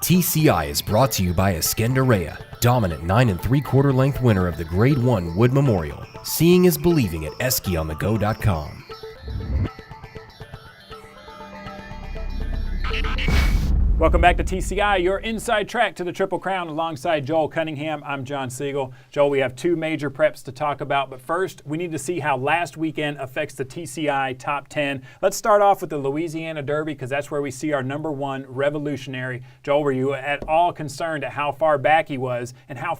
TCI is brought to you by Escandarea, dominant 9 3/4 length winner of the Grade 1 Wood Memorial. Seeing is believing at EskiOnTheGo.com. Welcome back to TCI, your inside track to the Triple Crown alongside Joel Cunningham. I'm John Siegel. Joel, we have two major preps to talk about, but first we need to see how last weekend affects the TCI top 10. Let's start off with the Louisiana Derby because that's where we see our number one revolutionary. Joel, were you at all concerned at how far back he was and how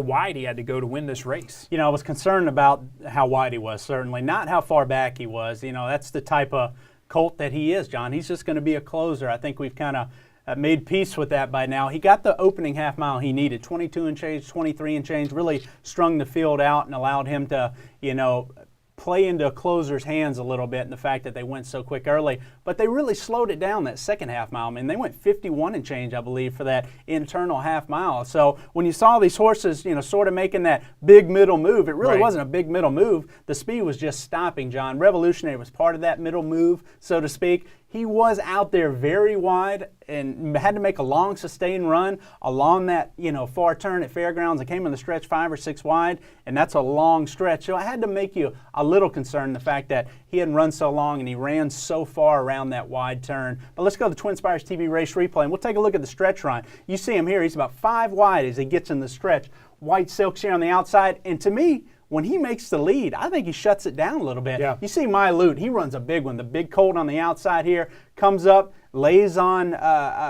wide he had to go to win this race? You know, I was concerned about how wide he was, certainly. Not how far back he was. You know, that's the type of colt that he is, John. He's just going to be a closer. I think we've kind of made peace with that by now. He got the opening half mile he needed, 22 and change, 23 and change, really strung the field out and allowed him to, you know, play into a closer's hands a little bit in the fact that they went so quick early. But they really slowed it down that second half mile. I mean, they went 51 and change, I believe, for that internal half mile. So when you saw these horses, you know, sort of making that big middle move, it really wasn't a big middle move. The speed was just stopping, John. Revolutionary was part of that middle move, so to speak. He was out there very wide and had to make a long sustained run along that, you know, far turn at Fairgrounds and came in the stretch 5 or 6 wide, and that's a long stretch. So I had to make you a little concerned the fact that he hadn't run so long and he ran so far around that wide turn. But let's go to the Twin Spires TV race replay, and we'll take a look at the stretch run. You see him here. He's about 5 wide as he gets in the stretch. White silks here on the outside, and to me, when he makes the lead, I think he shuts it down a little bit. Yeah. You see My Loot, he runs a big one. The big colt on the outside here comes up, lays on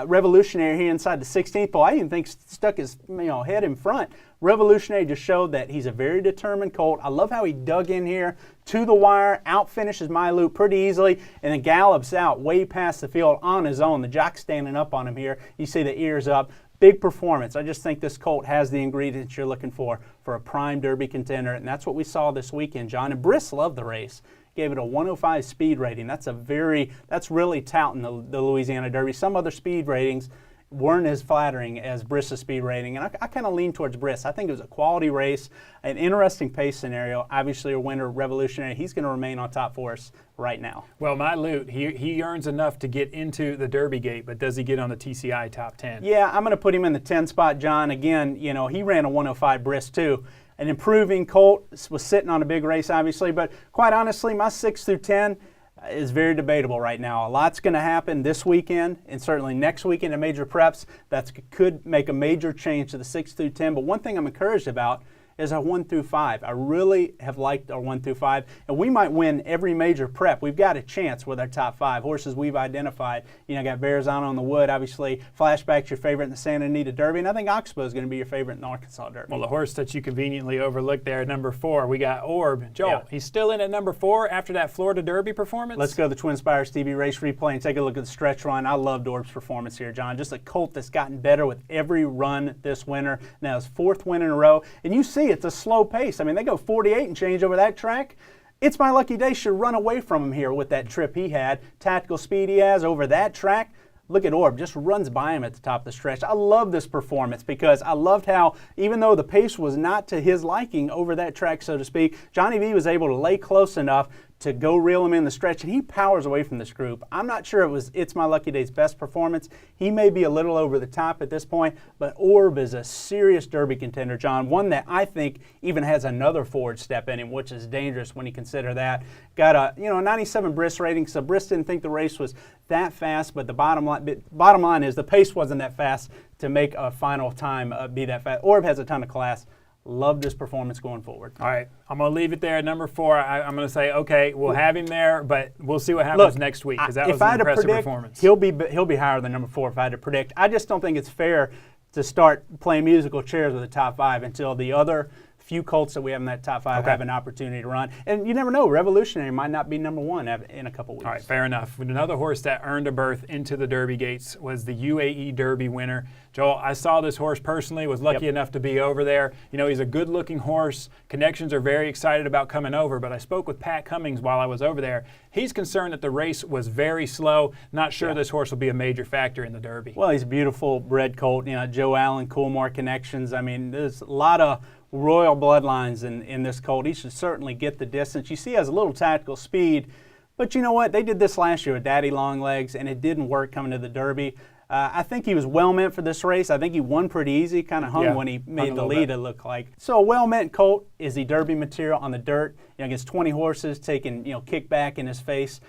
Revolutionary here inside the 16th pole. I even think stuck his head in front. Revolutionary just showed that he's a very determined colt. I love how he dug in here to the wire, out finishes My Loot pretty easily, and then gallops out way past the field on his own. The jock's standing up on him here. You see the ears up. Big performance. I just think this colt has the ingredients you're looking for a prime Derby contender, and that's what we saw this weekend, John. And Briss loved the race. Gave it a 105 speed rating. That's really touting the Louisiana Derby. Some other speed ratings weren't as flattering as Briss's speed rating, and I kind of lean towards Briss. I think it was a quality race, an interesting pace scenario. Obviously, a winner, Revolutionary. He's going to remain on top for us right now. Well, My Loot, he earns enough to get into the Derby gate, but does he get on the TCI top 10? Yeah, I'm going to put him in the 10 spot, John. Again, you know, he ran a 105 Briss too. An improving colt, was sitting on a big race, obviously, but quite honestly, my 6 through 10 is very debatable right now. A lot's going to happen this weekend and certainly next weekend in major preps that could make a major change to the 6 through 10. But one thing I'm encouraged about is our 1 through 5. I really have liked our 1 through 5, and we might win every major prep. We've got a chance with our top 5 horses we've identified. You know, got Verrazano on the Wood, obviously. Flashback's your favorite in the Santa Anita Derby, and I think Oxbow is going to be your favorite in the Arkansas Derby. Well, the horse that you conveniently overlooked there at number 4, we got Orb. Joel, he's still in at number 4 after that Florida Derby performance? Let's go to the Twin Spires TV race replay and take a look at the stretch run. I loved Orb's performance here, John. Just a colt that's gotten better with every run this winter. Now his 4th win in a row, and you see it's a slow pace. I mean, they go 48 and change over that track. It's My Lucky Day should run away from him here with that trip he had. Tactical speed he has over that track. Look at Orb, just runs by him at the top of the stretch. I love this performance because I loved how, even though the pace was not to his liking over that track, so to speak, Johnny V was able to lay close enough to go reel him in the stretch, and he powers away from this group. I'm not sure it was It's My Lucky Day's best performance. He may be a little over the top at this point, but Orb is a serious Derby contender, John, one that I think even has another forward step in him, which is dangerous when you consider that. Got a 97 Briss rating, so Briss didn't think the race was that fast, but the bottom line is the pace wasn't that fast to make a final time be that fast. Orb has a ton of class. Love this performance going forward. All right, I'm going to leave it there at number 4. I'm going to say, okay, we'll have him there, but we'll see what happens next week because that was an impressive performance. He'll be higher than number 4 if I had to predict. I just don't think it's fair to start playing musical chairs with the top 5 until the other few colts that we have in that top 5 have an opportunity to run. And you never know, Revolutionary might not be number 1 in a couple weeks. All right, fair enough. Another horse that earned a berth into the Derby gates was the UAE Derby winner. Joel, I saw this horse personally, was lucky enough to be over there. You know, he's a good-looking horse. Connections are very excited about coming over, but I spoke with Pat Cummings while I was over there. He's concerned that the race was very slow. Not sure this horse will be a major factor in the Derby. Well, he's a beautiful bred colt. You know, Joe Allen, Coolmore connections. I mean, there's a lot of royal bloodlines in this colt. He should certainly get the distance. You see he has a little tactical speed, But you know what? They did this last year with Daddy Longlegs, and it didn't work coming to the Derby. I think he was well meant for this race. I think he won pretty easy, kind of hung when he made the lead, it looked like. So a well-meant colt. Is he Derby material on the dirt? Against 20 horses taking, kickback in his face?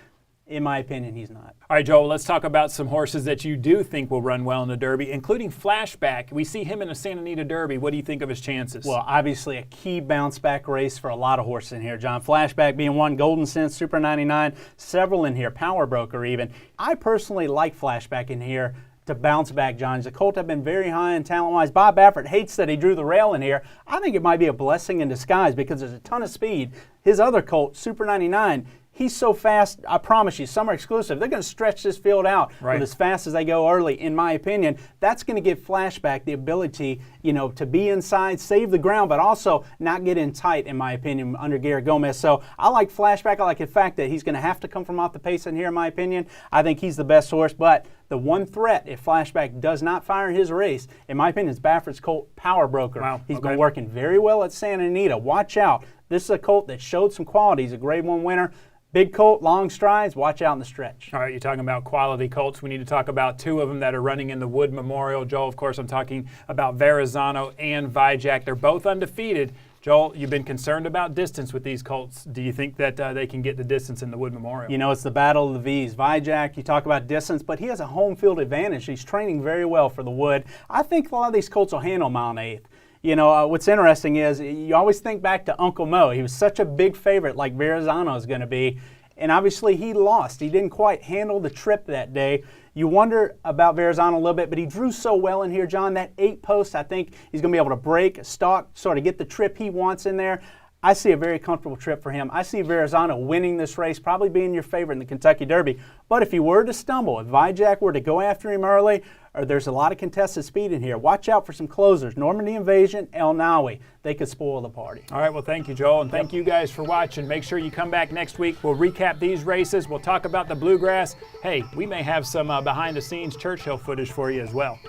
In my opinion, he's not. All right, Joel, let's talk about some horses that you do think will run well in the Derby, including Flashback. We see him in a Santa Anita Derby. What do you think of his chances? Well, obviously a key bounce-back race for a lot of horses in here, John. Flashback being one, Golden Sense, Super 99, several in here, Power Broker even. I personally like Flashback in here to bounce back, John. He's a colt I've been very high in talent-wise. Bob Baffert hates that he drew the rail in here. I think it might be a blessing in disguise because there's a ton of speed. His other colt, Super 99, he's so fast, I promise you, summer exclusive, they're going to stretch this field out with as fast as they go early, in my opinion. That's going to give Flashback the ability, to be inside, save the ground, but also not get in tight, in my opinion, under Garrett Gomez. So I like Flashback. I like the fact that he's going to have to come from off the pace in here, in my opinion. I think he's the best horse, but the one threat, if Flashback does not fire in his race, in my opinion, is Baffert's colt, Power Broker. Wow. He's been working very well at Santa Anita. Watch out. This is a colt that showed some quality. He's a Grade 1 winner. Big colt, long strides, watch out in the stretch. All right, you're talking about quality colts. We need to talk about two of them that are running in the Wood Memorial. Joel, of course, I'm talking about Verrazano and Vijak. They're both undefeated. Joel, you've been concerned about distance with these colts. Do you think that they can get the distance in the Wood Memorial? It's the battle of the V's. Vijak, you talk about distance, but he has a home field advantage. He's training very well for the Wood. I think a lot of these colts will handle mile and eighth. What's interesting is you always think back to Uncle Mo. He was such a big favorite like Verrazano is going to be, and obviously he lost. He didn't quite handle the trip that day. You wonder about Verrazano a little bit, but he drew so well in here, John. That 8 post, I think he's going to be able to break, stalk, sort of get the trip he wants in there. I see a very comfortable trip for him. I see Verrazano winning this race, probably being your favorite in the Kentucky Derby. But if he were to stumble, if Vijak were to go after him early, or there's a lot of contested speed in here, watch out for some closers. Normandy Invasion, El Nawi. They could spoil the party. All right, well, thank you, Joel, and thank you guys for watching. Make sure you come back next week. We'll recap these races. We'll talk about the Bluegrass. Hey, we may have some behind-the-scenes Churchill footage for you as well.